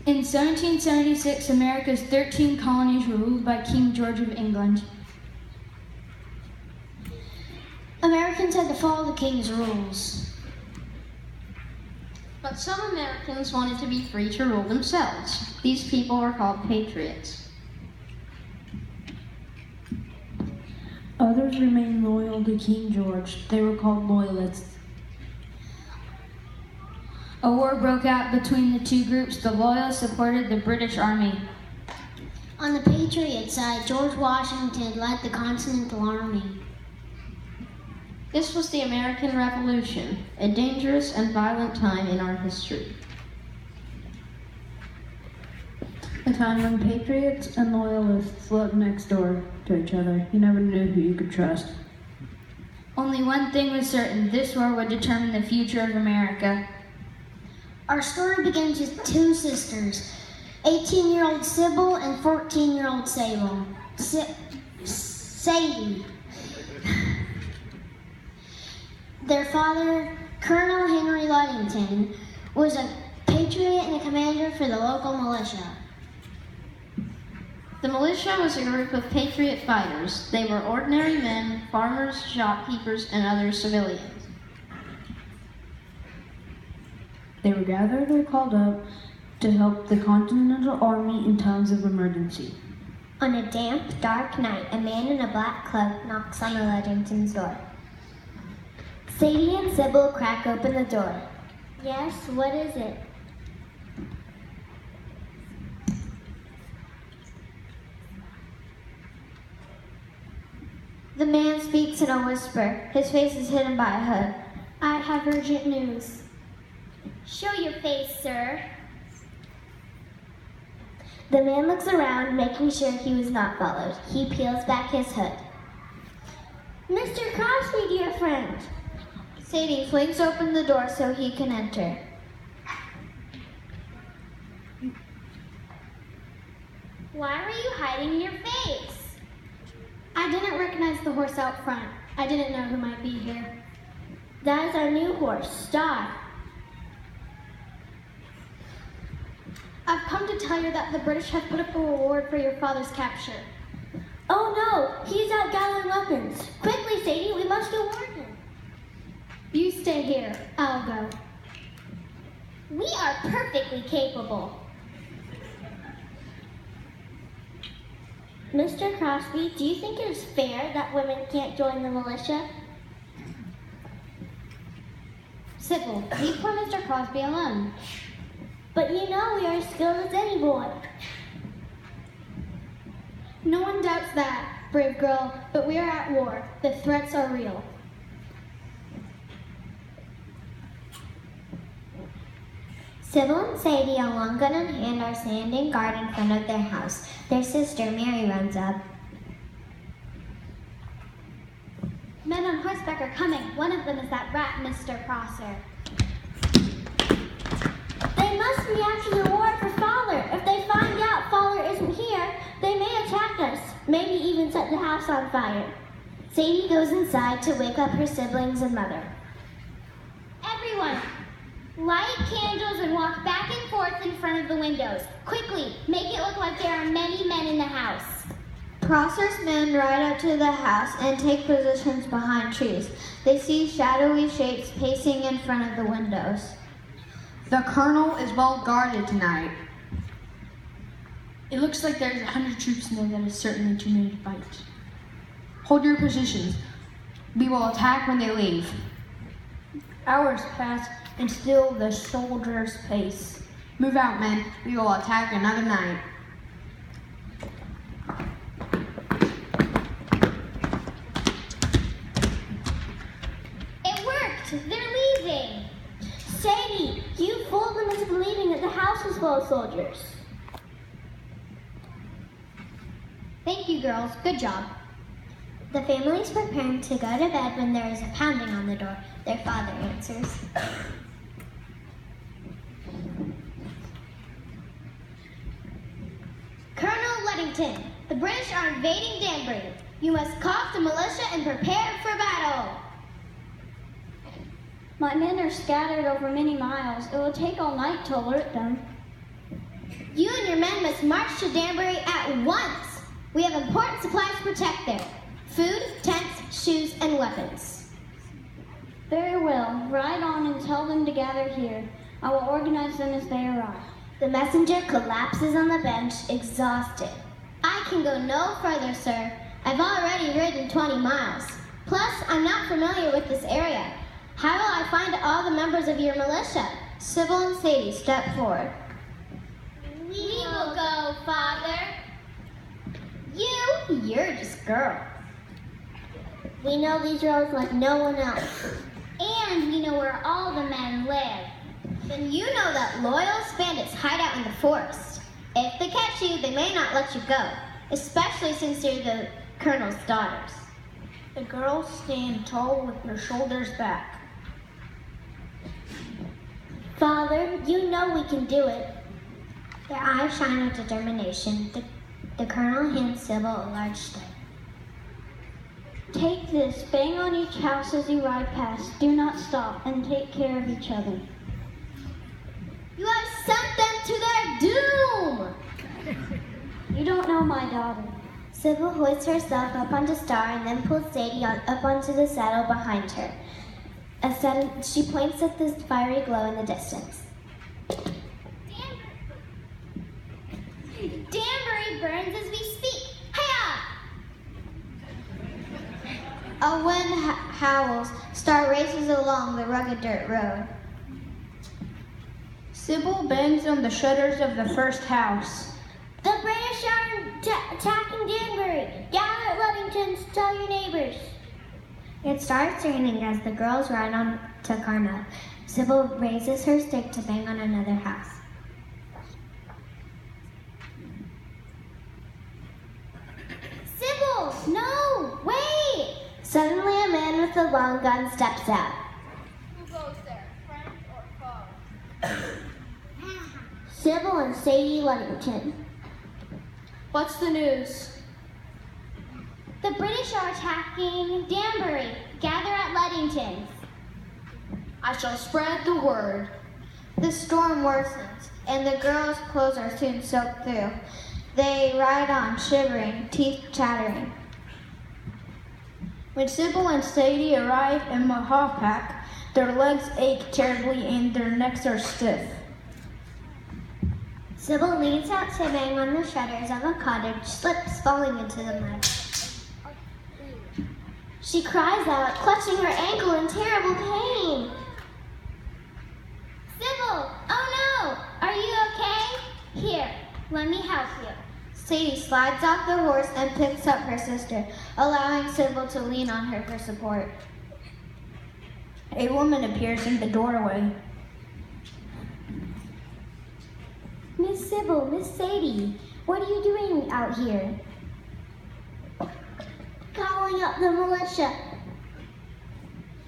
In 1776, America's 13 colonies were ruled by King George of England. Americans had to follow the king's rules. But some Americans wanted to be free to rule themselves. These people were called patriots. Others remained loyal to King George. They were called loyalists. A war broke out between the two groups. The Loyalists supported the British Army. On the Patriot side, George Washington led the Continental Army. This was the American Revolution, a dangerous and violent time in our history. A time when patriots and loyalists lived next door to each other. You never knew who you could trust. Only one thing was certain: this war would determine the future of America. Our story begins with two sisters, 18-year-old Sybil and 14-year-old Sadie. Their father, Colonel Henry Ludington, was a patriot and a commander for the local militia. The militia was a group of patriot fighters. They were ordinary men, farmers, shopkeepers, and other civilians. They were gathered or called up to help the Continental Army in times of emergency. On a damp, dark night, a man in a black cloak knocks on the Ludington's door. Sadie and Sybil crack open the door. Yes, what is it? The man speaks in a whisper. His face is hidden by a hood. I have urgent news. Show your face, sir. The man looks around, making sure he was not followed. He peels back his hood. Mr. Crosby, dear friend. Sadie flings open the door so he can enter. Why are you hiding your face? I didn't recognize the horse out front. I didn't know who might be here. That is our new horse, Star. I've come to tell you that the British have put up a reward for your father's capture. Oh no, he's out gathering weapons. Quickly, Sadie, we must go warn him. You stay here, I'll go. We are perfectly capable. Mr. Crosby, do you think it is fair that women can't join the militia? Sybil, leave poor Mr. Crosby alone. But you know we are as skilled as any boy. No one doubts that, brave girl, but we are at war. The threats are real. Sybil and Sadie, a long gun in hand, are standing guard in front of their house. Their sister, Mary, runs up. Men on horseback are coming. One of them is that rat, Mr. Prosser. They must be after the reward for Fowler. If they find out Fowler isn't here, they may attack us, maybe even set the house on fire. Sadie goes inside to wake up her siblings and mother. Everyone, light candles and walk back and forth in front of the windows. Quickly, make it look like there are many men in the house. Prosser's men ride up to the house and take positions behind trees. They see shadowy shapes pacing in front of the windows. The colonel is well guarded tonight. It looks like there's 100 troops in there. That is certainly too many to fight. Hold your positions. We will attack when they leave. Hours pass, and still the soldiers pace. Move out, men. We will attack another night. It worked! They're leaving! Sadie, you fooled them into believing that the house was full of soldiers. Thank you, girls. Good job. The family is preparing to go to bed when there is a pounding on the door. Their father answers. Colonel Ludington, the British are invading Danbury. You must call off the militia and prepare for battle. My men are scattered over many miles. It will take all night to alert them. You and your men must march to Danbury at once. We have important supplies to protect there. Food, tents, shoes, and weapons. Very well. Ride on and tell them to gather here. I will organize them as they arrive. The messenger collapses on the bench, exhausted. I can go no further, sir. I've already ridden 20 miles. Plus, I'm not familiar with this area. How will I find all the members of your militia? Sybil and Sadie step forward. We will go, Father. You're just girl. We know these roads like no one else. And we know where all the men live. Then you know that loyalist bandits hide out in the forest. If they catch you, they may not let you go, especially since you're the colonel's daughters. The girls stand tall with their shoulders back. Father, you know we can do it. Their eyes shine with determination. The colonel hands Sybil a large stick. Take this, bang on each house as you ride past. Do not stop, and take care of each other. You have sent them to their doom! You don't know my daughter. Sybil hoists herself up onto Star and then pulls Sadie up onto the saddle behind her. She points at the fiery glow in the distance. Danbury burns as we speak. Hiya! A wind howls. Star races along the rugged dirt road. Sybil bangs on the shutters of the first house. The British are attacking Danbury. Gather at Ludington's, tell your neighbors. It starts raining as the girls ride on to Carmel. Sybil raises her stick to bang on another house. Sybil, no, wait! Suddenly a man with a long gun steps out. Who goes there, friend or foe? Sybil and Sadie Ludington. What's the news? The British are attacking Danbury. Gather at Ludington's. I shall spread the word. The storm worsens, and the girls' clothes are soon soaked through. They ride on, shivering, teeth chattering. When Sybil and Sadie arrive in Mahopac, their legs ache terribly and their necks are stiff. Sybil leans out to bang on the shutters of a cottage, slips, falling into the mud. She cries out, clutching her ankle in terrible pain. Sybil, oh no! Are you okay? Here, let me help you. Sadie slides off the horse and picks up her sister, allowing Sybil to lean on her for support. A woman appears in the doorway. Miss Sybil, Miss Sadie, what are you doing out here? Calling up the militia.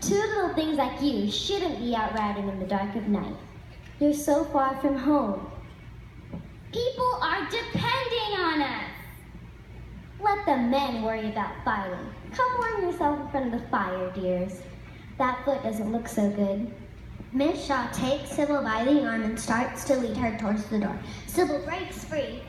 Two little things like you shouldn't be out riding in the dark of night. You're so far from home. People are depending on us. Let the men worry about fighting. Come warm yourself in front of the fire, dears. That foot doesn't look so good. Miss Shaw takes Sybil by the arm and starts to lead her towards the door. Sybil breaks free.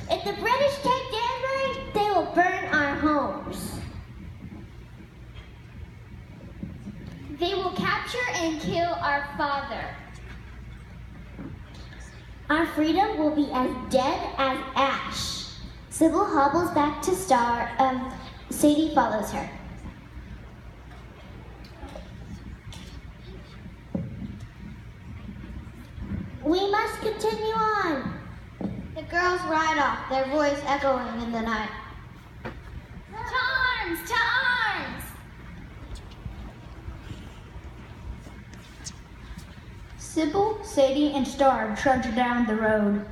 If the British take Danbury, they will burn our homes. They will capture and kill our father. Our freedom will be as dead as ash. Sybil hobbles back to Star. Sadie follows her. We must continue on. The girls ride off, their voice echoing in the night. To arms! To arms! Sybil, Sadie, and Star trudge down the road.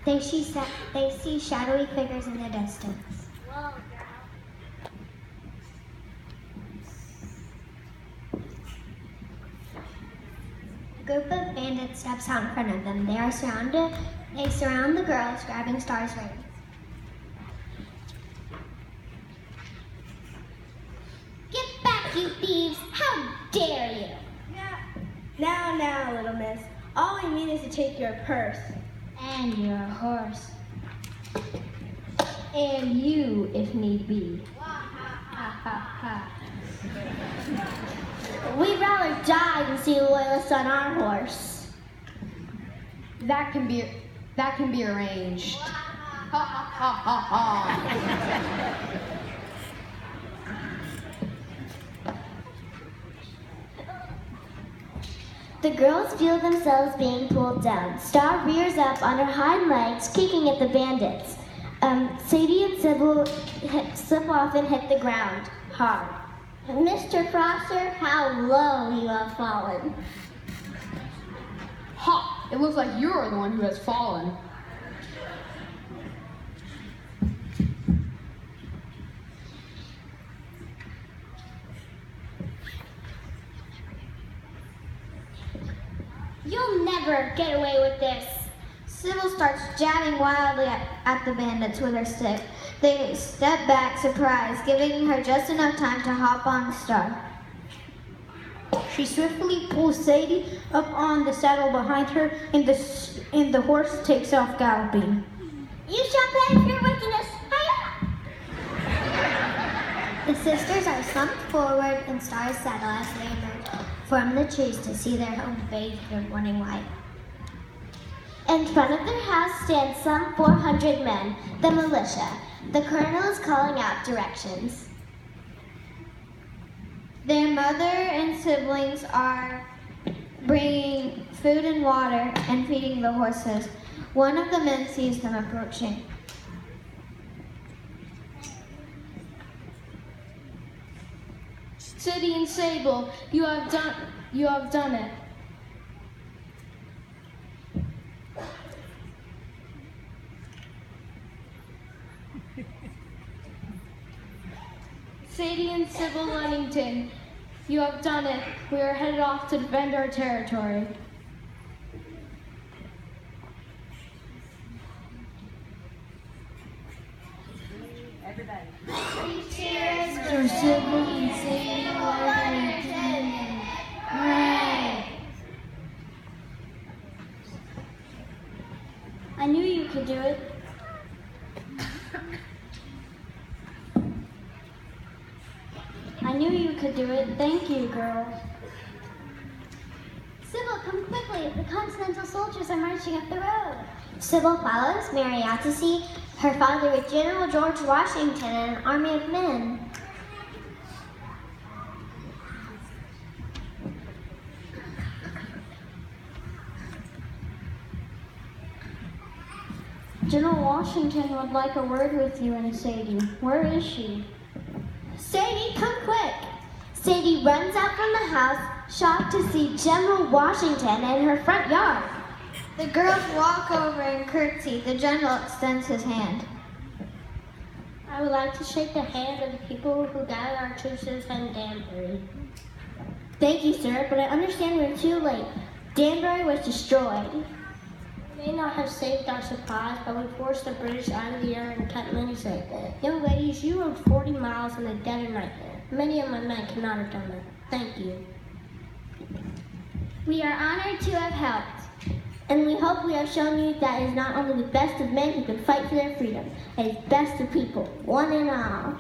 They see shadowy figures in the distance. Whoa, A group of bandits steps out in front of them. They surround the girls, grabbing Star's reins. Now, little miss. All I mean is to take your purse. And your horse. And you, if need be. We'd rather die than see loyalists on our horse. That can be arranged. Ha ha ha ha. The girls feel themselves being pulled down. Star rears up on her hind legs, kicking at the bandits. Sadie and Sybil slip off and hit the ground hard. Mr. Foster, how low you have fallen. Ha! It looks like you're the one who has fallen. You'll never get away with this. Sybil starts jabbing wildly at the bandits with her stick. They step back, surprised, giving her just enough time to hop on Star. She swiftly pulls Sadie up on the saddle behind her, and the horse takes off galloping. You shall pay for your wickedness. The sisters are slumped forward in Star's saddle as they emerge from the trees to see their home bathed in morning light. In front of their house stand some 400 men, the militia. The colonel is calling out directions. Their mother and siblings are bringing food and water and feeding the horses. One of the men sees them approaching. Sadie and Sable, you have done it. Sadie and Sybil Lunnington, you have done it. We are headed off to defend our territory. Cheers for Sybil and Sadie Lunnington. Hooray! I knew you could do it. I knew you could do it. Thank you, girls. Sybil, come quickly. The Continental soldiers are marching up the road. Sybil follows Mary out to see her father with General George Washington and an army of men. General Washington would like a word with you and Sadie. Where is she? Sadie, come quick! Sadie runs out from the house, shocked to see General Washington in her front yard. The girls walk over and curtsy. The general extends his hand. I would like to shake the hand of the people who guided our troops to defend Danbury. Thank you, sir, but I understand we're too late. Danbury was destroyed. We may not have saved our supplies, but we forced the British out of the air and kept many safe. Young ladies, you rode 40 miles in the dead of night. Many of my men could not have done that. Thank you. We are honored to have helped. And we hope we have shown you that it is not only the best of men who can fight for their freedom, it is best of people, one and all.